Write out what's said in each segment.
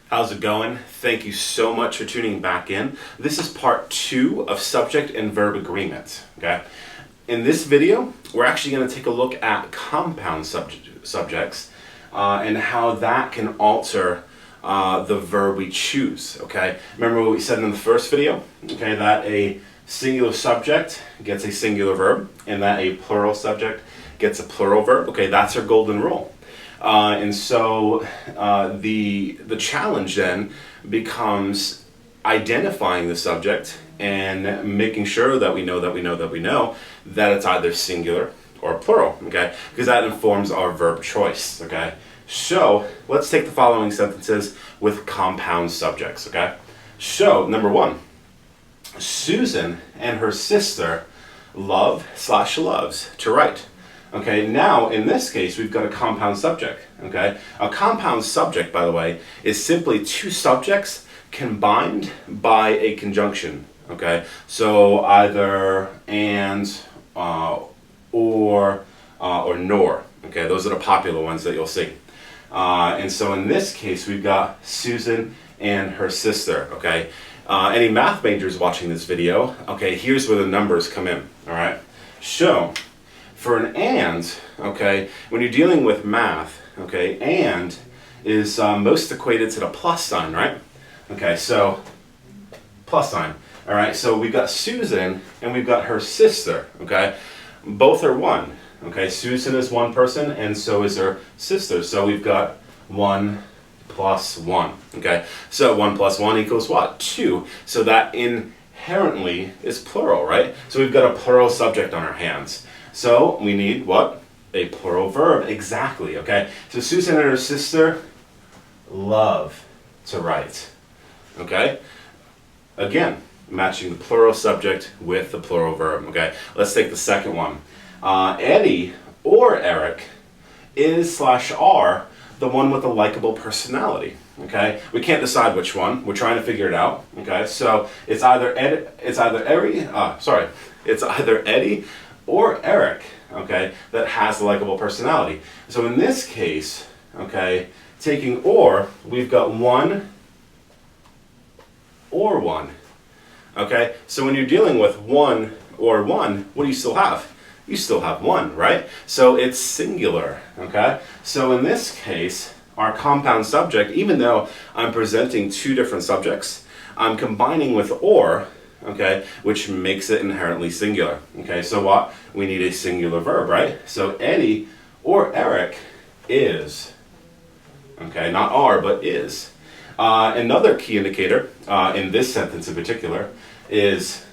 How's it going? Thank you so much for tuning back in. This is part 2 of subject and verb agreement. Okay. In this video, we're actually going to take a look at compound subjects and how that can alter the verb we choose. Okay. Remember what we said in the first video? Okay, that a singular subject gets a singular verb, and that a plural subject gets a plural verb. Okay, that's our golden rule. And so the challenge then becomes identifying the subject and making sure that we know that it's either singular or plural, okay? Because that informs our verb choice, okay? So let's take the following sentences with compound subjects, okay? So number 1, Susan and her sister loves to write. Okay, now in this case, we've got a compound subject, okay? A compound subject, by the way, is simply two subjects combined by a conjunction, okay? So either and, or nor, okay? Those are the popular ones that you'll see. And so in this case, we've got Susan and her sister, okay? Any math majors watching this video, okay, here's where the numbers come in, all right? So, for an and, okay, when you're dealing with math, okay, and is most equated to the plus sign, right? Okay, so plus sign. All right, so we've got Susan and we've got her sister, okay? Both are 1, okay? Susan is one person and so is her sister. So we've got 1 plus 1, okay? So 1 plus 1 equals what? 2. So that inherently is plural, right? So we've got a plural subject on our hands. So we need what? A plural verb, exactly, okay? So Susan and her sister love to write, okay? Again, matching the plural subject with the plural verb, okay? Let's take the second one. Eddie or Eric is/are the one with a likable personality, okay? We can't decide which one. We're trying to figure it out, okay? So it's either Eddie or Eric, okay, that has a likable personality. So in this case, okay, taking or, we've got 1 or 1, okay? So when you're dealing with 1 or 1, what do you still have? You still have 1, right? So it's singular, okay? So in this case, our compound subject, even though I'm presenting two different subjects, I'm combining with or, okay, which makes it inherently singular. Okay, so what? We need a singular verb, right? So Eddie or Eric is, okay, not are, but is. Another key indicator in this sentence in particular is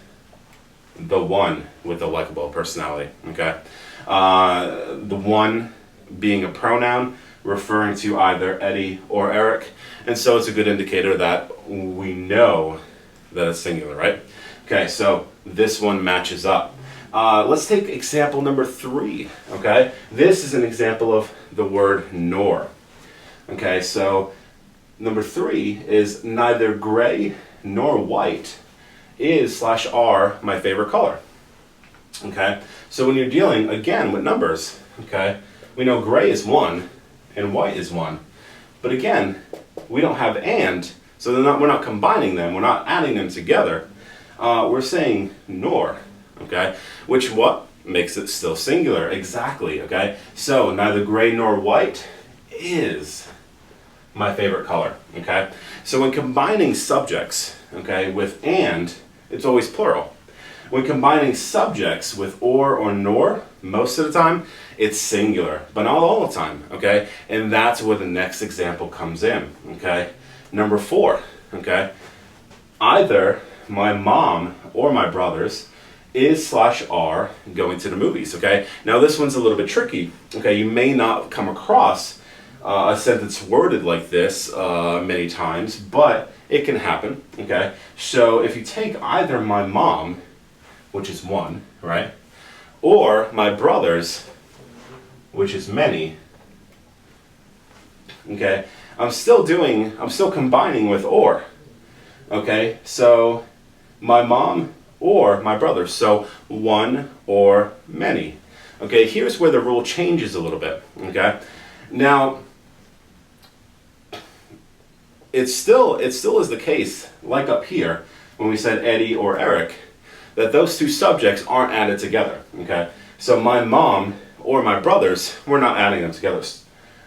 the one with a likable personality, okay? The one being a pronoun referring to either Eddie or Eric, and so it's a good indicator that we know that it's singular, right? Okay, so this one matches up. Let's take example number 3, okay? This is an example of the word nor. Okay, so number 3 is neither gray nor white is/are my favorite color. Okay, so when you're dealing, again, with numbers, okay, we know gray is 1 and white is 1. But again, we don't have and, so we're not combining them, we're not adding them together. We're saying nor, okay, which what makes it still singular, exactly, okay? So neither gray nor white is my favorite color, okay? So when combining subjects, okay, with and, it's always plural. When combining subjects with or nor, most of the time, it's singular, but not all the time, okay? And that's where the next example comes in, okay? Number 4, okay? Either my mom or my brothers is/are going to the movies, okay? Now this one's a little bit tricky, okay? You may not come across a sentence worded like this many times, but it can happen, okay? So if you take either my mom, which is 1, right? Or my brothers, which is many, okay? I'm still combining with or, okay? So my mom or my brother, so 1 or many. Okay, here's where the rule changes a little bit, okay? Now, it still is the case, like up here, when we said Eddie or Eric, that those two subjects aren't added together, okay? So my mom or my brothers, we're not adding them together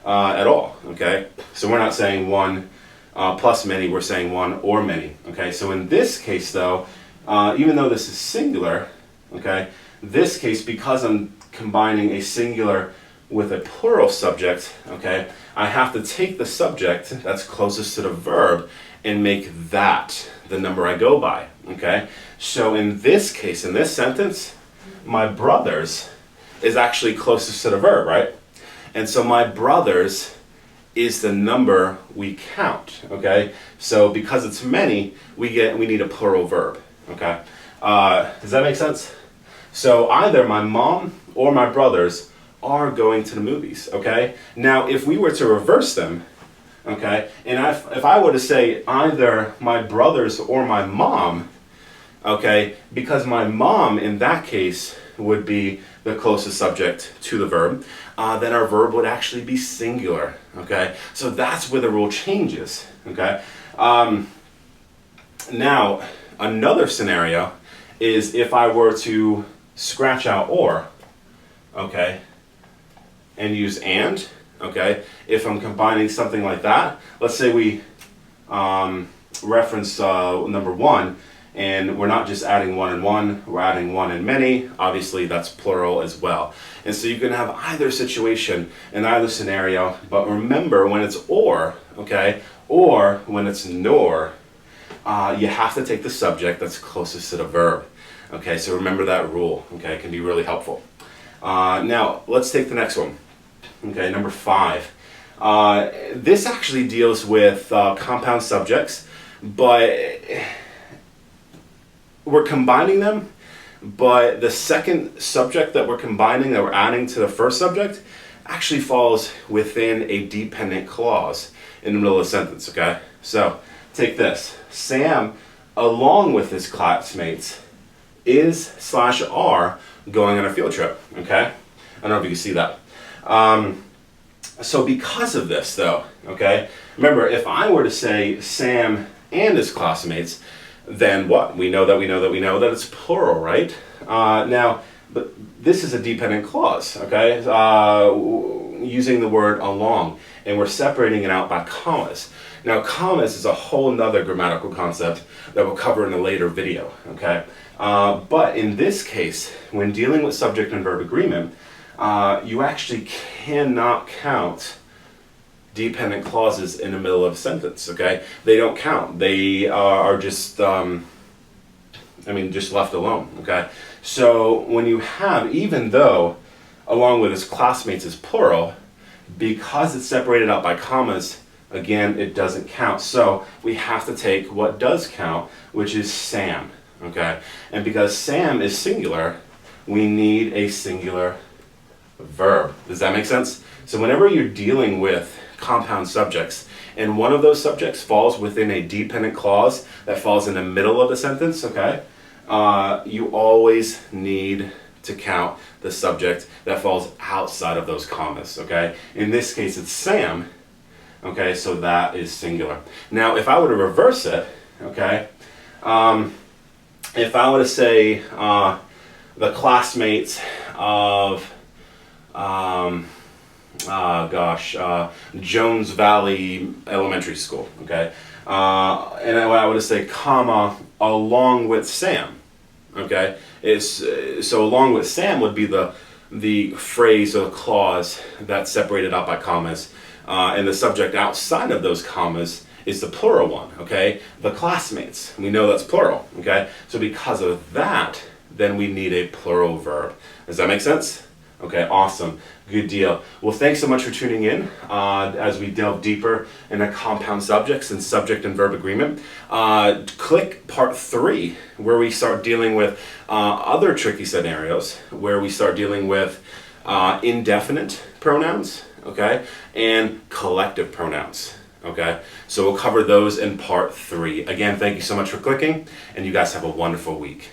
at all, okay? So we're not saying one plus many, we're saying one or many, okay? So in this case though, even though this is singular, okay, this case, because I'm combining a singular with a plural subject, okay, I have to take the subject that's closest to the verb and make that the number I go by, okay? So in this case, in this sentence, my brothers is actually closest to the verb, right? And so my brothers is the number we count, okay? So because it's many, we need a plural verb, okay? Does that make sense? So either my mom or my brothers are going to the movies, okay? Now, if we were to reverse them, okay, and if I were to say either my brothers or my mom, okay, because my mom in that case would be the closest subject to the verb, then our verb would actually be singular, okay? So that's where the rule changes, okay? Now, another scenario is if I were to scratch out or, okay, and use and, okay? If I'm combining something like that, let's say we reference number one, and we're not just adding one and one, we're adding one and many. Obviously, that's plural as well. And so you can have either situation in either scenario, but remember when it's or, okay, or when it's nor, you have to take the subject that's closest to the verb. Okay, so remember that rule, okay? It can be really helpful. Now, let's take the next one. Okay, number 5. This actually deals with compound subjects, but we're combining them, but the second subject that we're combining, that we're adding to the first subject, actually falls within a dependent clause in the middle of the sentence, okay? So, take this. Sam, along with his classmates, is/are going on a field trip, okay? I don't know if you can see that. So because of this though, okay, remember if I were to say Sam and his classmates, then what? We know that it's plural, right? Now, but this is a dependent clause, okay? Using the word along, and we're separating it out by commas. Now, commas is a whole nother grammatical concept that we'll cover in a later video, okay? But in this case, when dealing with subject and verb agreement, you actually cannot count dependent clauses in the middle of a sentence, okay? They don't count. They are just, just left alone, okay? So when you have, even though along with his classmates is plural, because it's separated out by commas, again, it doesn't count. So we have to take what does count, which is Sam, okay? And because Sam is singular, we need a singular verb. Does that make sense? So whenever you're dealing with compound subjects, and one of those subjects falls within a dependent clause that falls in the middle of the sentence, okay, you always need to count the subject that falls outside of those commas, okay? In this case, it's Sam, okay, so that is singular. Now, if I were to reverse it, okay, if I were to say the classmates of Jones Valley Elementary School, okay? And I would say comma along with Sam, okay? So along with Sam would be the phrase or the clause that's separated out by commas, and the subject outside of those commas is the plural one, okay? The classmates, we know that's plural, okay? So because of that, then we need a plural verb. Does that make sense? Okay, awesome. Good deal. Well, thanks so much for tuning in as we delve deeper into compound subjects and subject and verb agreement. Click part 3 where we start dealing with other tricky scenarios, where we start dealing with indefinite pronouns, okay, and collective pronouns, okay? So we'll cover those in part 3. Again, thank you so much for clicking, and you guys have a wonderful week.